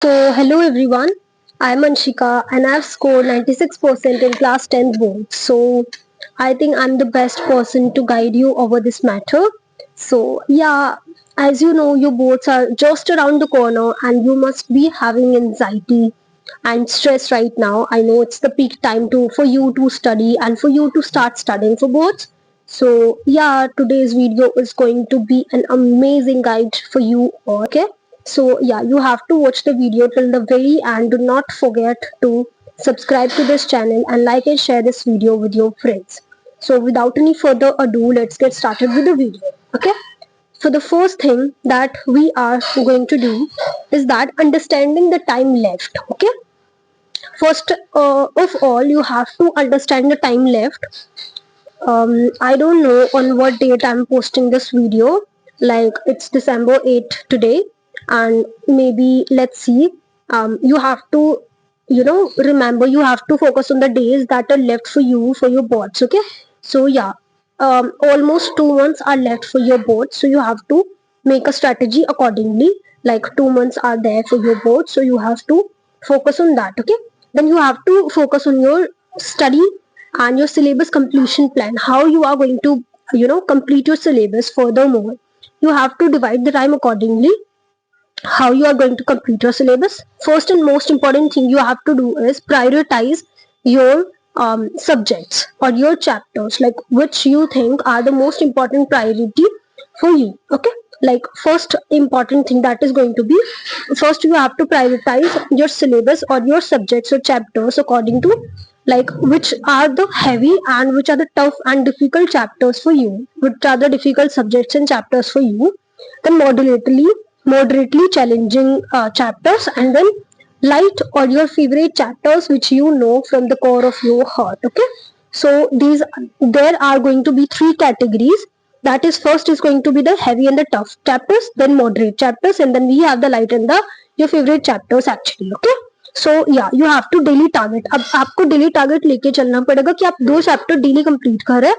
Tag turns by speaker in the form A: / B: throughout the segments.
A: Hello everyone. I'm Anshika and I've scored 96% in class 10th board. I think I'm the best person to guide you over this matter. As you know, your boards are just around the corner and you must be having anxiety and stress right now. I know it's the peak time for you to study and for you to start studying for boards. Today's video is going to be an amazing guide for you all. Okay. You have to watch the video till the very end. Do not forget to subscribe to this channel and like and share this video with your friends. So without any further ado, let's get started with the video. Okay. So the first thing that we are going to do is that understanding the time left. Okay. First of all, you have to understand the time left. I don't know on what date I'm posting this video. Like it's December 8th today, and maybe let's see. You have to, remember you have to focus on the days that are left for you for your boards. Okay, almost 2 months are left for your boards, so you have to make a strategy accordingly. Like 2 months are there for your board, so you have to focus on that. Okay, then you have to focus on your study and your syllabus completion plan, how you are going to complete your syllabus. Furthermore, you have to divide the time accordingly, how you are going to complete your syllabus. First and most important thing you have to do is prioritize your subjects or your chapters, like which you think are the most important priority for you. Okay, like first important thing that is going to be, first you have to prioritize your syllabus or your subjects or chapters according to like which are the heavy and which are the tough and difficult chapters for you, which are the difficult subjects and chapters for you, then moderately challenging chapters, and then light or your favorite chapters which you know from the core of your heart. Okay, so there are going to be three categories. That is, first is going to be the heavy and the tough chapters, then moderate chapters, and then we have the light and the your favorite chapters actually. Okay, you have to daily target, अब आपको daily target लेके चलना पड़ेगा कि आप 2 chapter daily complete कर रहे हैं.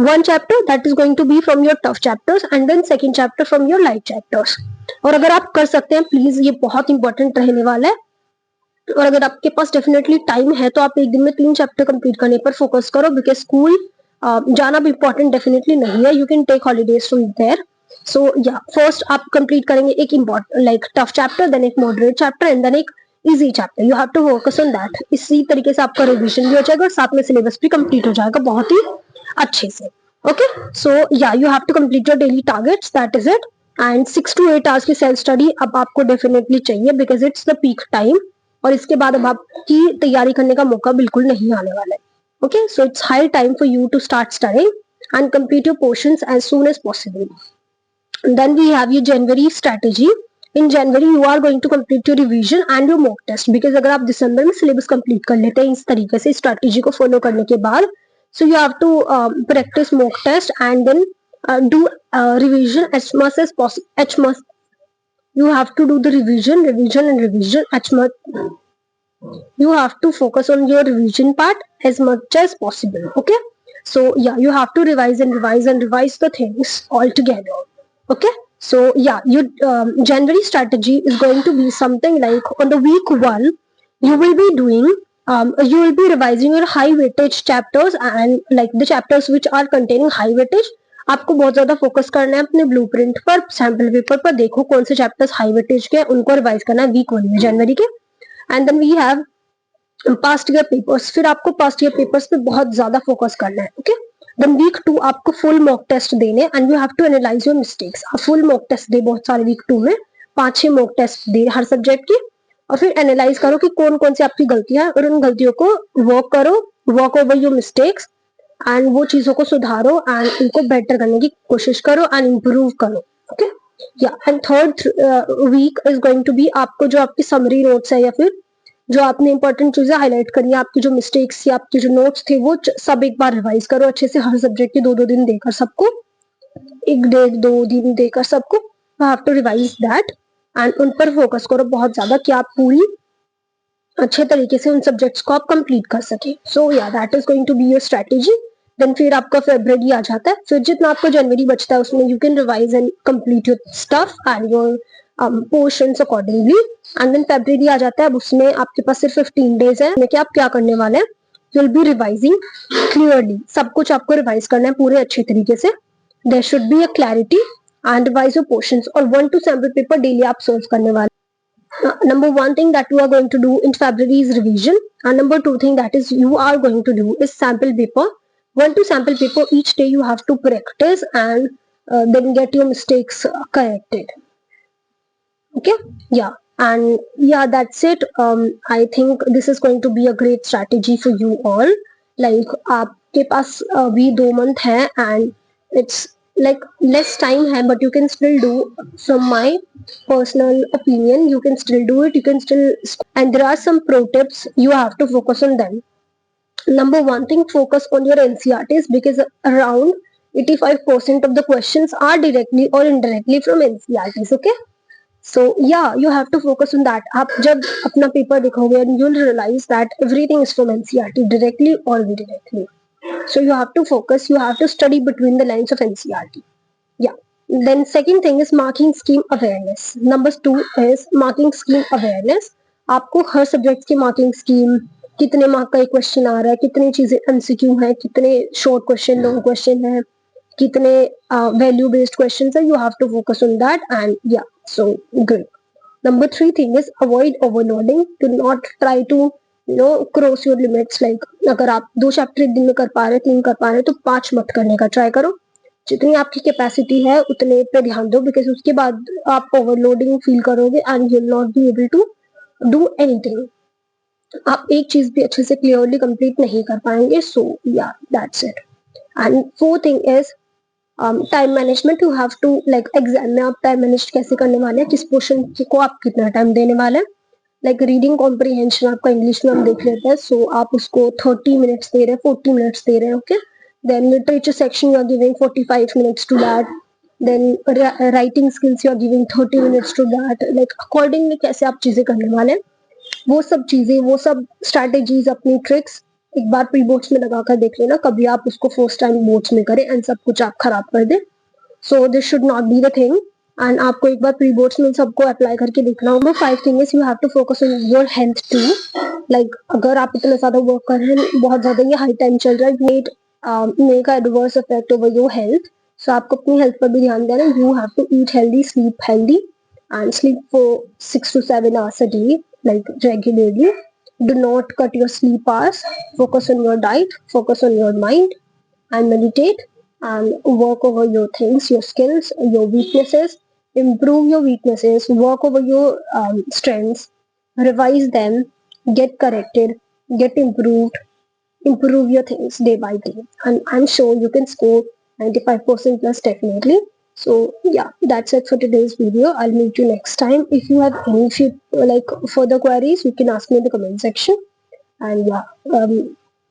A: One chapter that is going to be from your tough chapters and then second chapter from your light chapters. और अगर आप कर सकते हैं प्लीज, ये बहुत इंपॉर्टेंट रहने वाला है. और अगर आपके पास डेफिनेटली टाइम है तो आप एक दिन में 3 चैप्टर कंप्लीट करने पर फोकस करो, बिकॉज स्कूल जाना भी इंपॉर्टेंट डेफिनेटली नहीं है. You can take holidays from there. First आप कंप्लीट करेंगे एक important like tough chapter, then एक मॉडरेट चैप्टर एंड देन एक easy chapter. You have to focus on that. इसी तरीके से आपका रिवीजन भी हो जाएगा और साथ में सिलेबस भी कंप्लीट हो जाएगा बहुत ही अच्छे से. Okay, you have to complete your daily targets, that is it. And 6 to 8 hours की सेल्फ स्टडी अब आपको डेफिनेटली चाहिए, because it's the peak time. और इसके बाद अब आपकी तैयारी करने का मौका बिल्कुल नहीं आने वाला है. Okay, so it's high time for you to start studying and complete your portions as soon as possible. Then we have your January strategy. In January you are going to complete your revision and your mock test, because अगर आप दिसंबर में syllabus complete कर लेते हैं इस तरीके से strategy को फॉलो करने के बाद, so you have to practice mock test and then do revision as much as possible. You have to do the revision as much. You have to focus on your revision part as much as possible. Okay, you have to revise the things all together. Okay, your January strategy is going to be something like, on the week 1 you will be doing you will be revising your high weightage chapters and like the chapters which are containing high weightage. आपको बहुत ज्यादा focus करना है अपने blueprint पर, sample paper पर देखो कौन से चैप्टर्स हाई वेटेज के, उनको रिवाइज करना है वीक 1 में जनवरी के. And then we have past year papers. फिर आपको पास्ट ईयर पेपर्स पे बहुत ज्यादा फोकस करना है. ओके, देन वीक 2 आपको फुल मॉक टेस्ट देने and you have to analyse your mistakes. आप फुल मॉक टेस्ट दे बहुत सारे वीक 2 में, 5-6 मॉक टेस्ट दे हर सब्जेक्ट की, और फिर एनालाइज करो कि कौन कौन सी आपकी गलतियां हैं और उन गलतियों को work over your mistakes and वो चीजों को सुधारो एंड उनको बेटर करने की कोशिश करो एंड इम्प्रूव करो. Okay, and third week is going to be, आपको जो आपकी समरी नोट्स है या फिर जो आपने इंपॉर्टेंट चीजें हाईलाइट करी है, आपकी जो मिस्टेक्स या आपके जो नोट्स थे वो सब एक बार रिवाइज करो अच्छे से. हर सब्जेक्ट के 2-2 दिन देकर सबको, 1-2 दिन देकर सबको you have to revise that and उन पर फोकस करो बहुत ज्यादा कि आप पूरी अच्छे तरीके से उन सब्जेक्ट्स को आप कंप्लीट कर सके. That is going to be your strategy. Then फिर आपका फेब्रुअरी आ जाता है. फिर जितना आपको जनवरी बचता है उसमें you can revise and complete your stuff and your portions accordingly. And then February आ जाता है. अब उसमें आपके पास सिर्फ 15 डेज है कि आप क्या करने वाले हैं. You will be revising clearly. सब कुछ आपको रिवाइज करना है पूरे अच्छे तरीके से. There should be a clarity and revise your portions. और 1 to सैंपल पेपर डेली आप सोल्व करने वाले. Number one thing that you are going to do in February is revision, and number two thing that is you are going to do is sample paper. 1 to sample paper each day you have to practice and then get your mistakes corrected. Okay, yeah, and yeah, that's it. I think this is going to be a great strategy for you all. Like आपके पास अभी 2 month है and it's like less time है, but you can still do. From my personal opinion, you can still do it. You can still, and there are some pro tips you have to focus on them. Number one thing, focus on your NCERTs because around 85% of the questions are directly or indirectly from NCERTs. Okay. So yeah, you have to focus on that. आप जब अपना paper देखोगे and you'll realize that everything is from NCERT directly or indirectly. So you have to focus. You have to study between the lines of NCERT. Yeah. Then second thing is marking scheme awareness. Number 2 is marking scheme awareness. आपको हर subject की marking scheme, कितने mark का एक question आ रहा है, कितनी चीजें MCQ है, कितने शॉर्ट क्वेश्चन लॉन्ग क्वेश्चन है, कितने वैल्यू बेस्ड क्वेश्चन है. You have to focus on that and yeah so good. Number 3 thing is avoid overloading. Do not try to cross your limits. Like अगर आप 2 chapter एक दिन में कर पा रहे, 3 कर पा रहे, तो 5 मत करने का ट्राई करो. जितनी आपकी कैपेसिटी है उतने पे ध्यान दो, बिकॉज उसके बाद आप ओवरलोडिंग फील करोगे and you will not be able to do anything. आप एक चीज भी अच्छे से क्लियरली कंप्लीट नहीं कर पाएंगे. So yeah that's it. And fourth thing is time management. You have to like exam में आप टाइम मैनेज कैसे करने वाले हैं, किस पोर्शन को आप कितना टाइम देने वाले हैं. लाइक रीडिंग कॉम्प्रीहेंशन आपका इंग्लिश में हम देख लेते हैं. सो आप उसको 30 मिनट्स दे रहे हैं, 40 मिनट्स दे रहे हैं. Okay. Then literature section you are giving 45 minutes to that. Then writing skills you are giving 30 minutes to that. Like accordingly कैसे आप चीजें करने वाले हैं, वो सब चीजें, वो सब स्ट्रैटेजीज, अपनी ट्रिक्स एक बार प्री बोर्ड्स में लगा कर देख लेना. कभी आप उसको फर्स्ट टाइम बोर्ड्स में करें एंड सब कुछ आप खराब कर दे. So this should not be the thing. And आपको एक बार प्री बोर्ड्स में सबको अप्लाई करके देखना होगा. 5 thing is you have to focus on your health too. Like अगर आप इतना ज्यादा वर्क कर रहे हैं, बहुत ज्यादा ये हाई टाइम चल रहा है, make adverse effect over your health. So आपको अपनी हेल्थ पर भी ध्यान देना. You have to eat healthy, sleep healthy, and sleep for 6 to 7 hours a day, like regularly. Do not cut your sleep hours. Focus on your diet. Focus on your mind, and meditate. And work over your things, your skills, your weaknesses. Improve your weaknesses. Work over your strengths. Revise them. Get corrected. Get improved. Improve your things day by day, and I'm sure you can score 95% plus definitely. So yeah, that's it for today's video. I'll meet you next time. If you have any like further queries, you can ask me in the comment section. And yeah,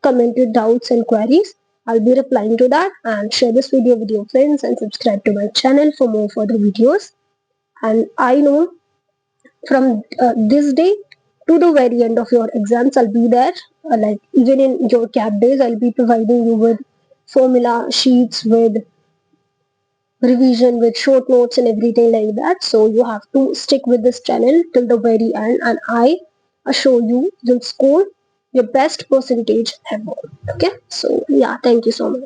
A: comment your doubts and queries. I'll be replying to that. And share this video with your friends and subscribe to my channel for more further videos. And I know from this day to the very end of your exams, I'll be there. Like even in your cap days, I'll be providing you with formula sheets, with revision, with short notes and everything like that. So you have to stick with this channel till the very end, and I assure you'll score your best percentage ever. Okay. So yeah, thank you so much.